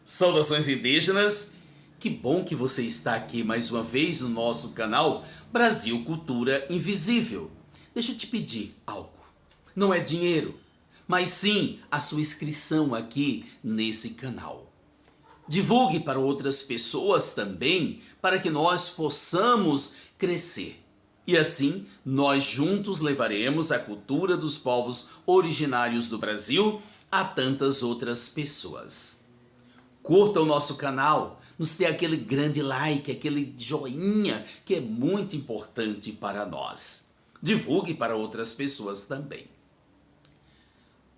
Saudações indígenas, que bom que você está aqui mais uma vez no nosso canal Brasil Cultura Invisível. Deixa eu te pedir algo, não é dinheiro, mas sim a sua inscrição aqui nesse canal. Divulgue para outras pessoas também, para que nós possamos crescer. E assim, nós juntos levaremos a cultura dos povos originários do Brasil a tantas outras pessoas. Curta o nosso canal, nos dê aquele grande like, aquele joinha que é muito importante para nós. Divulgue para outras pessoas também.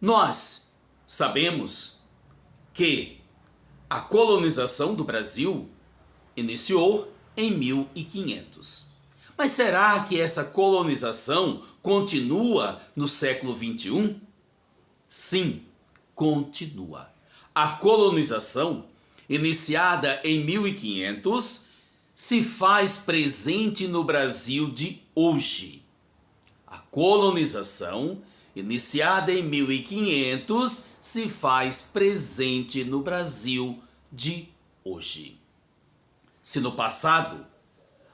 Nós sabemos que a colonização do Brasil iniciou em 1500. Mas será que essa colonização continua no século XXI? Sim, continua. A colonização, iniciada em 1500, se faz presente no Brasil de hoje. A colonização, iniciada em 1500, se faz presente no Brasil de hoje. Se no passado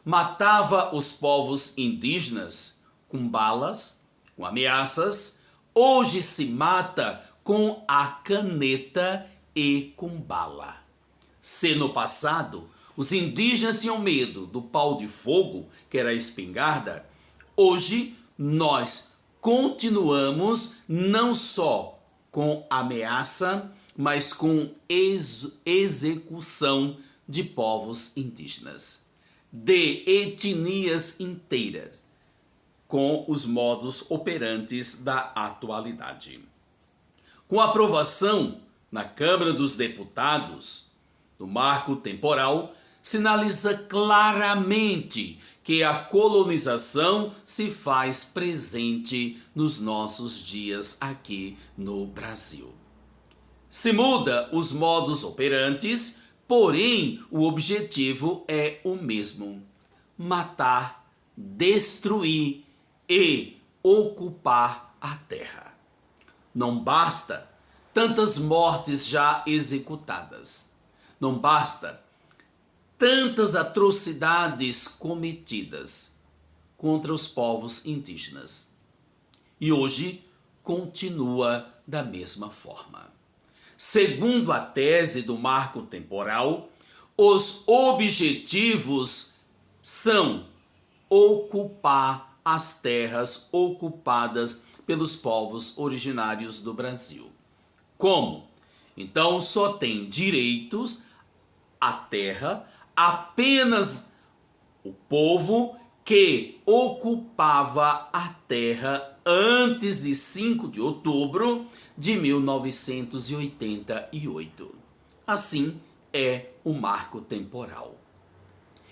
matava os povos indígenas com balas, com ameaças, hoje se mata com a caneta e com bala. Se no passado os indígenas tinham medo do pau de fogo, que era a espingarda, hoje nós continuamos não só com ameaça, mas com execução de povos indígenas, de etnias inteiras, com os modos operantes da atualidade. Com a aprovação na Câmara dos Deputados do marco temporal, sinaliza claramente que a colonização se faz presente nos nossos dias aqui no Brasil. Se muda os modos operantes, porém o objetivo é o mesmo: matar, destruir e ocupar a terra. Não basta tantas mortes já executadas. Não basta tantas atrocidades cometidas contra os povos indígenas. E hoje continua da mesma forma. Segundo a tese do marco temporal, os objetivos são ocupar as terras ocupadas pelos povos originários do Brasil. Como? Então só tem direitos à terra apenas o povo que ocupava a terra antes de 5 de outubro de 1988. Assim é o marco temporal.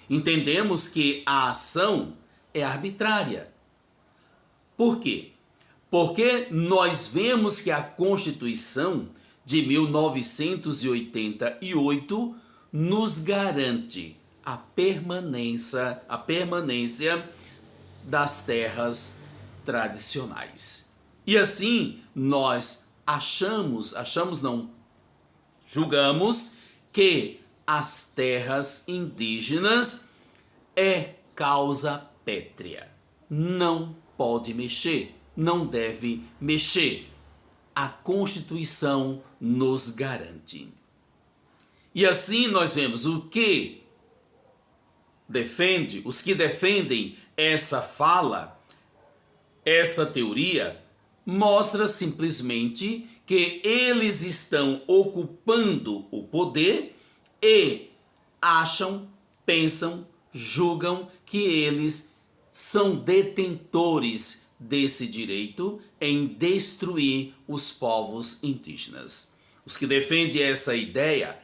Entendemos que a ação é arbitrária. Por quê? Porque nós vemos que a Constituição de 1988 nos garante a permanência das terras tradicionais. E assim nós julgamos que as terras indígenas é causa pétrea. Não pode mexer. Não deve mexer. A Constituição nos garante. E assim nós vemos os que defendem essa fala, essa teoria, mostra simplesmente que eles estão ocupando o poder e acham, pensam, julgam que eles são detentores desse direito em destruir os povos indígenas. Os que defendem essa ideia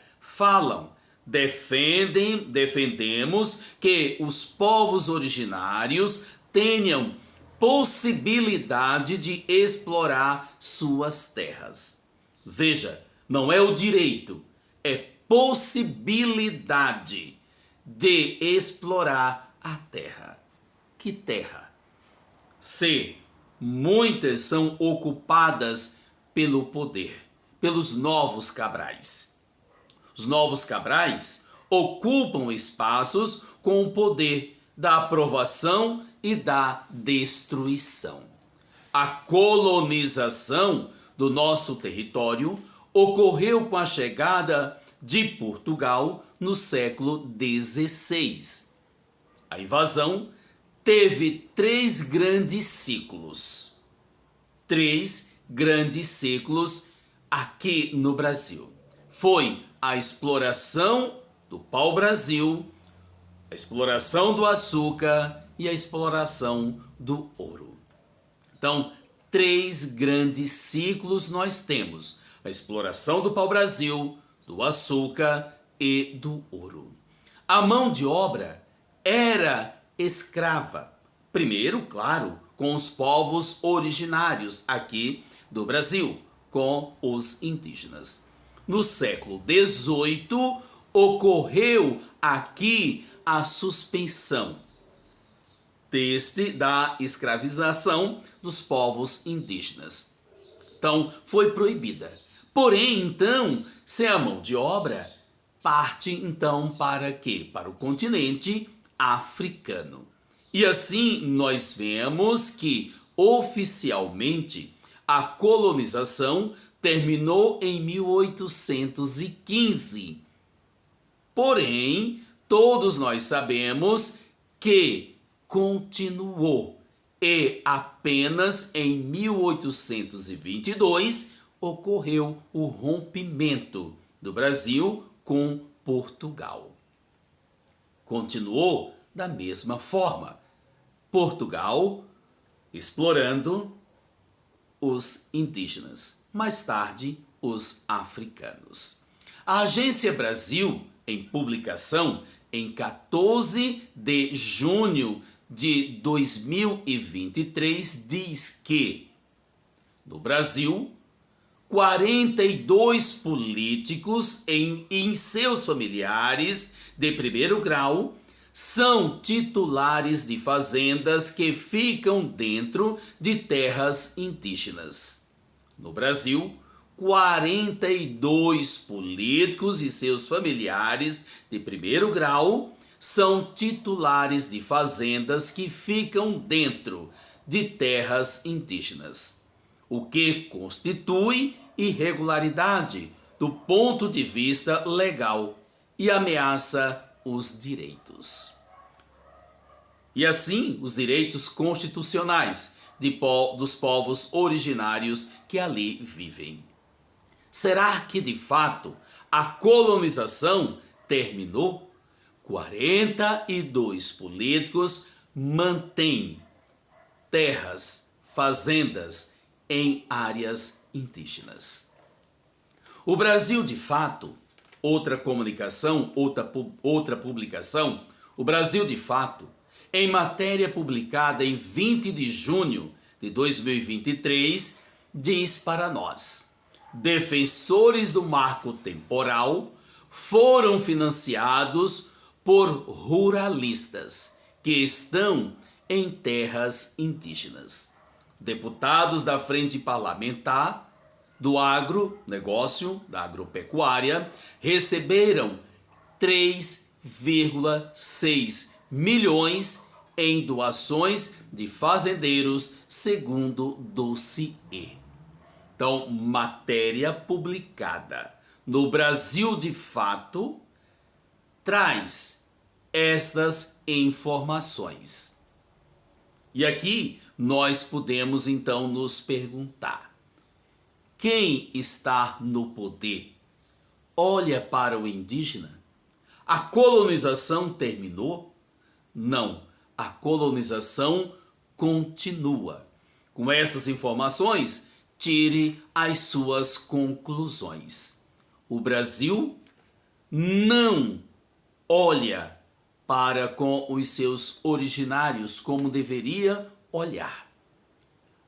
defendemos que os povos originários tenham possibilidade de explorar suas terras. Veja, não é o direito, é possibilidade de explorar a terra. Que terra? Se muitas são ocupadas pelo poder, pelos novos cabrais. Os Novos Cabrais ocupam espaços com o poder da aprovação e da destruição. A colonização do nosso território ocorreu com a chegada de Portugal no século XVI. A invasão teve três grandes ciclos. Aqui no Brasil. Foi a exploração do pau-brasil, a exploração do açúcar e a exploração do ouro. Então, três grandes ciclos nós temos: a exploração do pau-brasil, do açúcar e do ouro. A mão de obra era escrava. Primeiro, claro, com os povos originários aqui do Brasil, com os indígenas. No século XVIII, ocorreu aqui a suspensão da escravização dos povos indígenas. Então, foi proibida. Porém, então, se a mão de obra parte, então, para quê? Para o continente africano. E assim, nós vemos que, oficialmente, a colonização terminou em 1815. Porém, todos nós sabemos que continuou e apenas em 1822 ocorreu o rompimento do Brasil com Portugal. Continuou da mesma forma. Portugal explorando os indígenas, mais tarde os africanos. A Agência Brasil, em publicação em 14 de junho de 2023, diz que no Brasil, 42 políticos em seus familiares de primeiro grau são titulares de fazendas que ficam dentro de terras indígenas. No Brasil, 42 políticos e seus familiares de primeiro grau são titulares de fazendas que ficam dentro de terras indígenas, o que constitui irregularidade do ponto de vista legal e ameaça os direitos. E assim, os direitos constitucionais dos povos originários que ali vivem. Será que, de fato, a colonização terminou? 42 políticos mantêm terras, fazendas em áreas indígenas. O Brasil, de fato, outra publicação, o Brasil, de fato, em matéria publicada em 20 de junho de 2023, diz para nós: defensores do marco temporal foram financiados por ruralistas que estão em terras indígenas. Deputados da Frente Parlamentar do agronegócio, da agropecuária, receberam 3,6 milhões em doações de fazendeiros, segundo o dossiê. Então, matéria publicada no Brasil, de fato, traz estas informações. E aqui nós podemos então nos perguntar: quem está no poder olha para o indígena? A colonização terminou? Não, a colonização continua. Com essas informações, tire as suas conclusões. O Brasil não olha para com os seus originários como deveria olhar.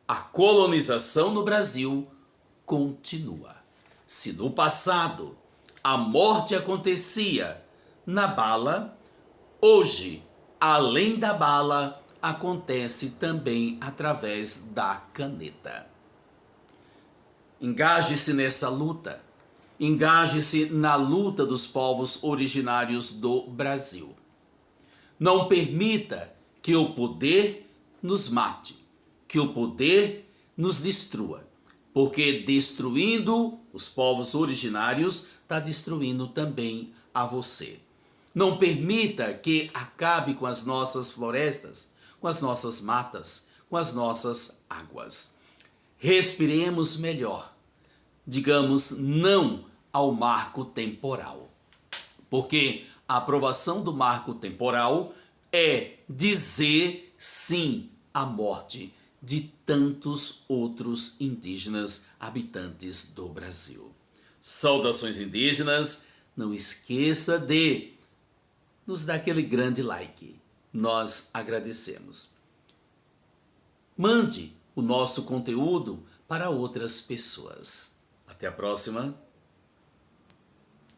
A colonização no Brasil continua. Se no passado a morte acontecia na bala, hoje, além da bala, acontece também através da caneta. Engaje-se nessa luta. Engaje-se na luta dos povos originários do Brasil. Não permita que o poder nos mate, que o poder nos destrua, porque destruindo os povos originários, está destruindo também a você. Não permita que acabe com as nossas florestas, com as nossas matas, com as nossas águas. Respiremos melhor. Digamos não ao marco temporal. Porque a aprovação do marco temporal é dizer sim à morte de tantos outros indígenas habitantes do Brasil. Saudações indígenas, não esqueça de nos dar aquele grande like. Nós agradecemos. Mande o nosso conteúdo para outras pessoas. Até a próxima.